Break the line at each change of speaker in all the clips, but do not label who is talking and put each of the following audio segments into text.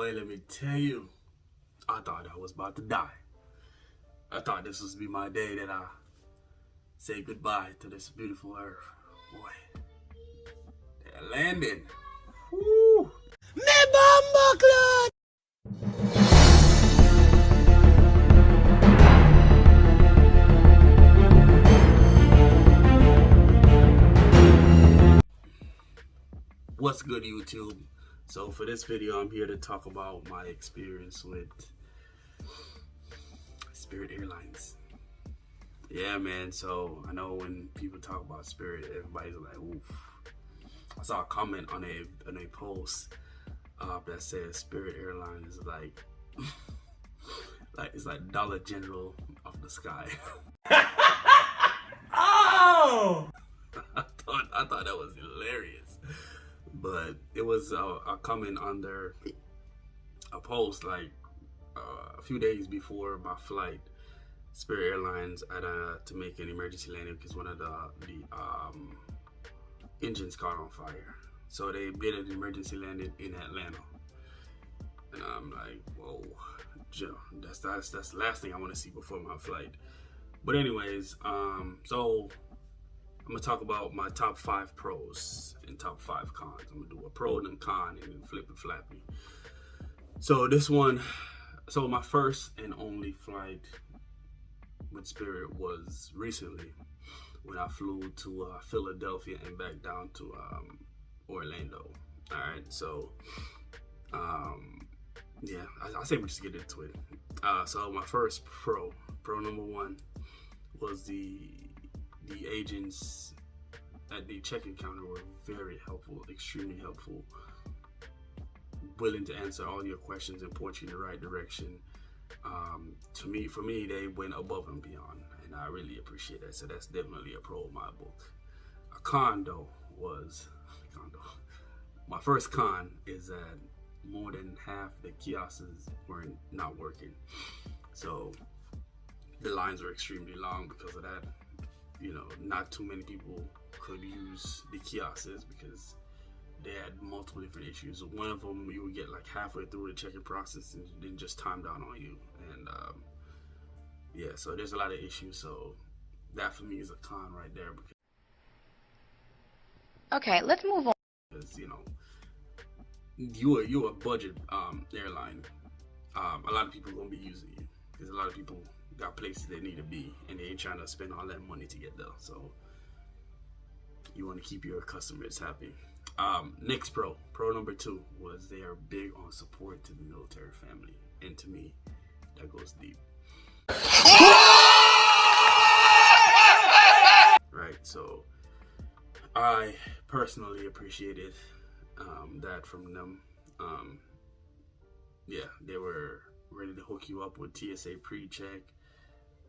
Boy, let me tell you, I thought I was about to die. I thought this was be my day that I say goodbye to this beautiful earth. Boy, they're landing. Woo! Me bumbo clot! What's good, YouTube? So for this video, I'm here to talk about my experience with Spirit Airlines. Yeah, man. So I know when people talk about Spirit, everybody's like, oof. I saw a comment on a post that says Spirit Airlines is like, it's like Dollar General of the sky. Oh! I thought that was hilarious. But it was a comment under a post like a few days before my flight. Spirit Airlines had to make an emergency landing because one of the engines caught on fire. So they did an emergency landing in Atlanta. And I'm like, whoa, that's the last thing I want to see before my flight. But anyways, so I'm gonna talk about my top 5 pros and top 5 cons. I'm gonna do a pro and a con and then flip and flappy. So so my first and only flight with Spirit was recently when I flew to Philadelphia and back down to Orlando. All right, so yeah, I say we just get into it. So my first pro number 1 was the agents at the check-in counter were very helpful, extremely helpful, willing to answer all your questions and point you in the right direction. For me, they went above and beyond, and I really appreciate that. So that's definitely a pro in my book. A con though my first con is that more than half the kiosks were not working. So the lines were extremely long because of that. You know, not too many people could use the kiosks because they had multiple different issues. One of them, you would get like halfway through the check-in process and then just time down on you. And yeah, so there's a lot of issues. So that for me is a con right there.
Okay, let's move on.
Because, you know, you're a budget airline. A lot of people are going to be using you because a lot of people got places they need to be and they ain't trying to spend all that money to get there. So you want to keep your customers happy. Next pro number 2 was they are big on support to the military family, and to me that goes deep. Right, so I personally appreciated that from them. Yeah, they were ready to hook you up with TSA pre-check,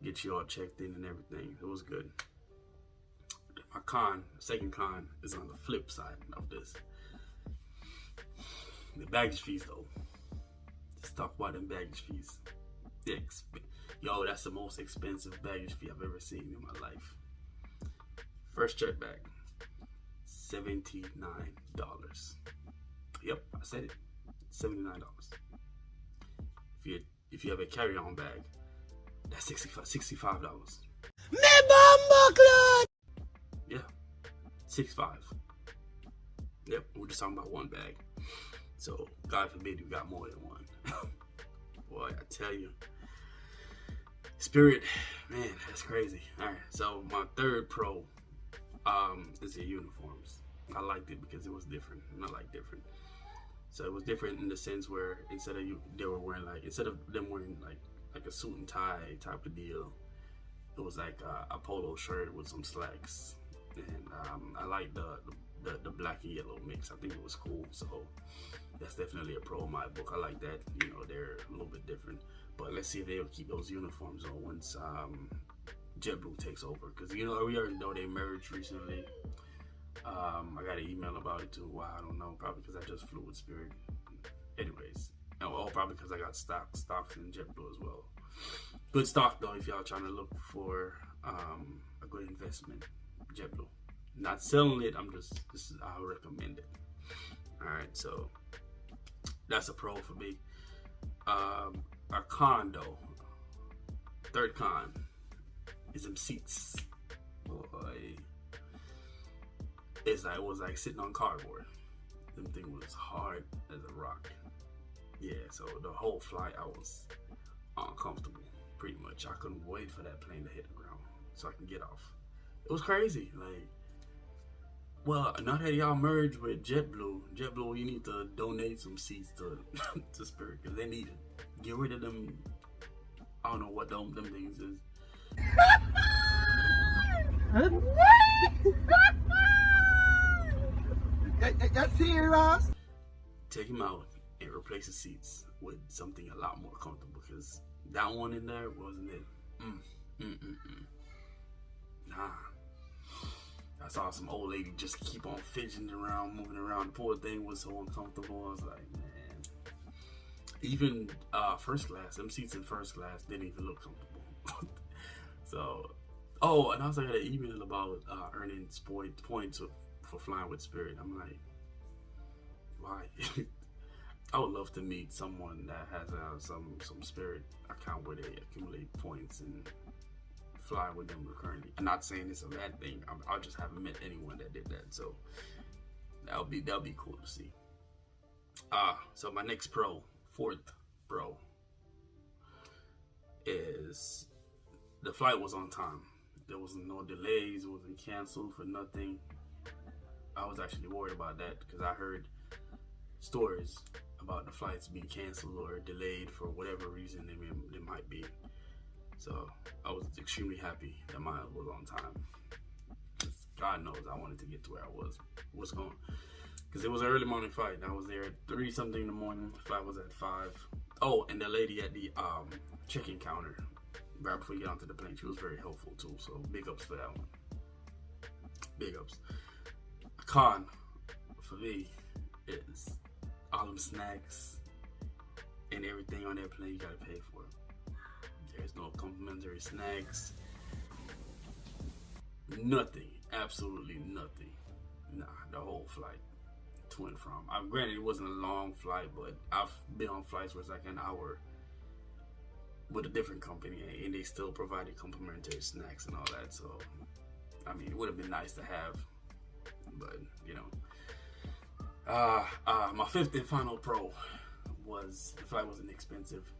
get you all checked in and everything. It was good. My second con is on the flip side of this. The baggage fees though. Let's talk about them baggage fees. Yo, that's the most expensive baggage fee I've ever seen in my life. First check bag, $79. Yep, I said it, $79. If you have a carry-on bag, that's $65. Me bumbo clot! Yeah, 65. Yep, we're just talking about one bag. So, God forbid you got more than one. Boy, I tell you. Spirit, man, that's crazy. Alright, so my third pro is the uniforms. I liked it because it was different, and I like different. So it was different in the sense where instead of them wearing like a suit and tie type of deal, it was like a polo shirt with some slacks. And I like the black and yellow mix. I think it was cool. So that's definitely a pro in my book. I like that. You know, they're a little bit different. But let's see if they'll keep those uniforms on once JetBlue takes over. Because, you know, we already know they merged recently. I got an email about it too. Why? I don't know. Probably because I just flew with Spirit. Anyways. Probably because I got stocks in JetBlue as well. Good stock though if y'all trying to look for a good investment. JetBlue. Not selling it. I recommend it. All right, so that's a pro for me. A con though. Third con is them seats. Boy, it was like sitting on cardboard. Them thing was hard as a rock. Yeah, so the whole flight I was uncomfortable. Pretty much, I couldn't wait for that plane to hit the ground so I can get off. It was crazy. Like, well, now that y'all merged with JetBlue, you need to donate some seats to to Spirit because they need it. Get rid of them. I don't know what them things is.
That's serious.
Take him out and replace the seats with something a lot more comfortable because that one in there wasn't it. Nah. I saw some old lady just keep on fidgeting around, moving around. The poor thing was so uncomfortable. I was like, man. Even first class, them seats in first class didn't even look comfortable. So, oh, and I also got an email about earning points for flying with Spirit. I'm like, why? I would love to meet someone that has some Spirit account where they accumulate points and fly with them recurrently. I'm not saying it's a bad thing. I just haven't met anyone that did that. So that'll be cool to see. So my next fourth pro, is the flight was on time. There was no delays. It wasn't canceled for nothing. I was actually worried about that because I heard stories about the flights being canceled or delayed for whatever reason they might be. So I was extremely happy that mine was on time. God knows I wanted to get to where I was going. Because it was an early morning flight. I was there at 3 something in the morning. The flight was at 5. Oh, and the lady at the check-in counter, right before you get onto the plane, she was very helpful too. So big ups for that one. Big ups. A con for me is all them snacks and everything on that plane you gotta pay for. There's no complimentary snacks. Nothing. Absolutely nothing. Nah, the whole flight to and from. Granted, it wasn't a long flight, but I've been on flights where it's like an hour with a different company, and they still provided complimentary snacks and all that. So, I mean, it would have been nice to have, but you know. My fifth and final pro was the flight wasn't expensive.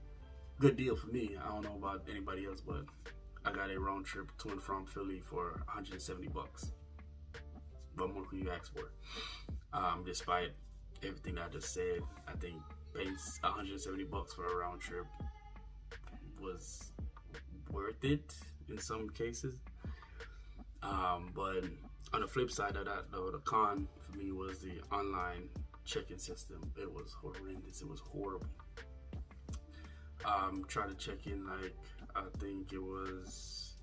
Good deal for me. I don't know about anybody else, but I got a round trip to and from Philly for $170. What more could you ask for? Despite everything I just said, I think paying $170 for a round trip was worth it in some cases. But on the flip side of that, though, the con for me was the online check-in system. It was horrendous. It was horrible. Trying to check in, like, I think it was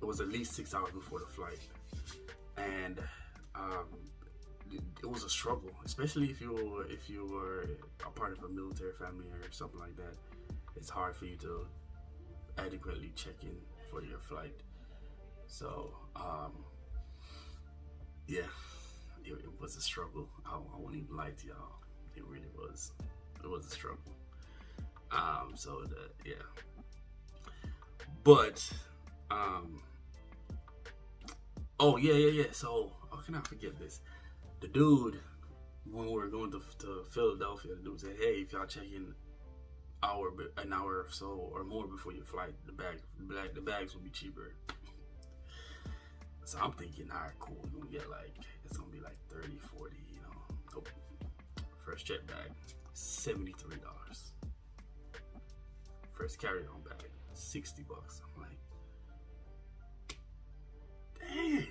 at least 6 hours before the flight, and it was a struggle, especially if you were a part of a military family or something like that. It's hard for you to adequately check in for your flight. So yeah, it was a struggle. I won't even lie to y'all. It really was. It was a struggle. But oh yeah. So how can I forget this? The dude, when we were going to Philadelphia, the dude said, "Hey, if y'all check in an hour or so or more before your flight, the bags will be cheaper." So I'm thinking, all right, cool. We're gonna get it's gonna be like 30, 40, you know. Nope. First jet bag, $73. First carry-on bag, $60. I'm like, dang,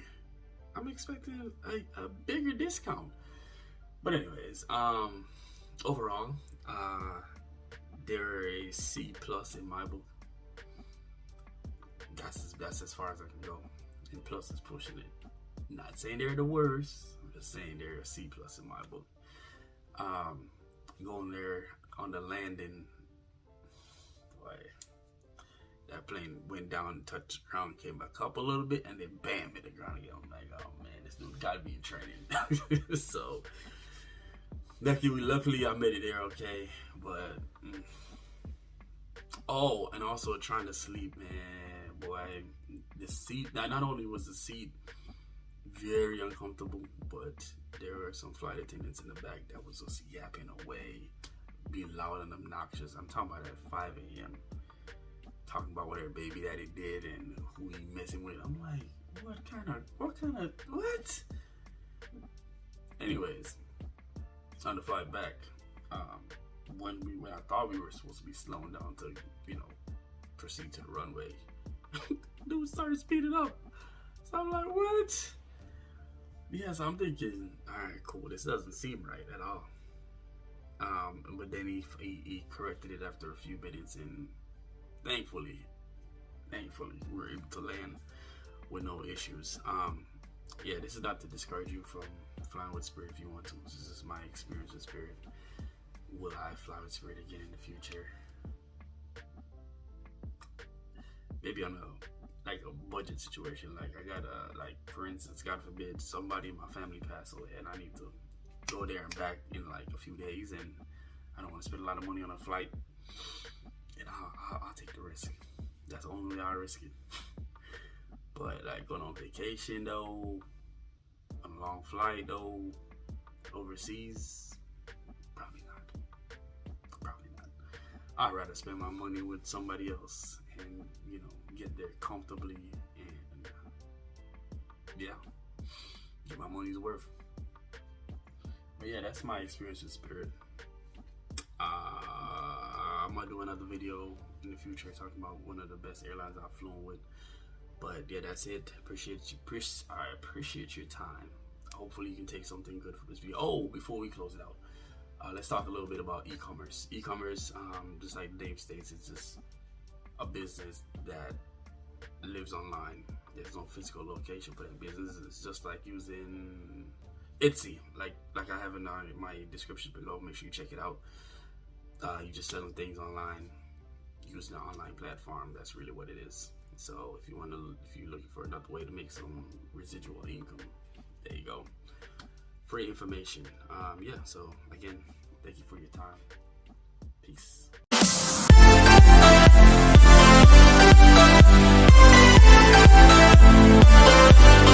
I'm expecting a bigger discount. But anyways, overall, they're a C+ in my book. That's as far as I can go. And plus is pushing it. Not saying they're the worst. I'm just saying they're a C+ in my book. Going there on the landing, boy, that plane went down, touched the ground, came back up a little bit, and then bam, hit the ground again. I'm like, oh man, this dude gotta be in training. So luckily I made it there okay, but oh, and also trying to sleep, man, boy, the seat. Not only was the seat very uncomfortable, but there were some flight attendants in the back that was just yapping away, being loud and obnoxious. I'm talking about at 5 a.m. talking about what her baby daddy did and who he messing with. I'm like, what? Anyways, on the flight back, when I thought we were supposed to be slowing down to, proceed to the runway, dude started speeding up. So I'm like, what? Yeah, so I'm thinking, all right, cool. This doesn't seem right at all. But then he corrected it after a few minutes, and thankfully, we were able to land with no issues. Yeah, this is not to discourage you from flying with Spirit if you want to. This is my experience with Spirit. Will I fly with Spirit again in the future? Maybe on a budget situation. Like I got for instance, God forbid, somebody in my family passed away and I need to go there and back in like a few days, and I don't want to spend a lot of money on a flight, and I'll take the risk. That's the only way I risk it. But like going on vacation though, on a long flight though, overseas, probably not. I'd rather spend my money with somebody else and get there comfortably and get my money's worth. But yeah, that's my experience with Spirit. I might do another video in the future talking about one of the best airlines I've flown with. But yeah, that's it. I appreciate your time. Hopefully you can take something good from this video. Oh, before we close it out, let's talk a little bit about e-commerce. E-commerce, just like the name states, it's just a business that lives online. There's no physical location for that business. It's just like using Etsy, like I have in my description below. Make sure you check it out. You just selling things online using an online platform. That's really what it is. So if you're looking for another way to make some residual income, there you go. Free information. Yeah. So again, thank you for your time. Peace.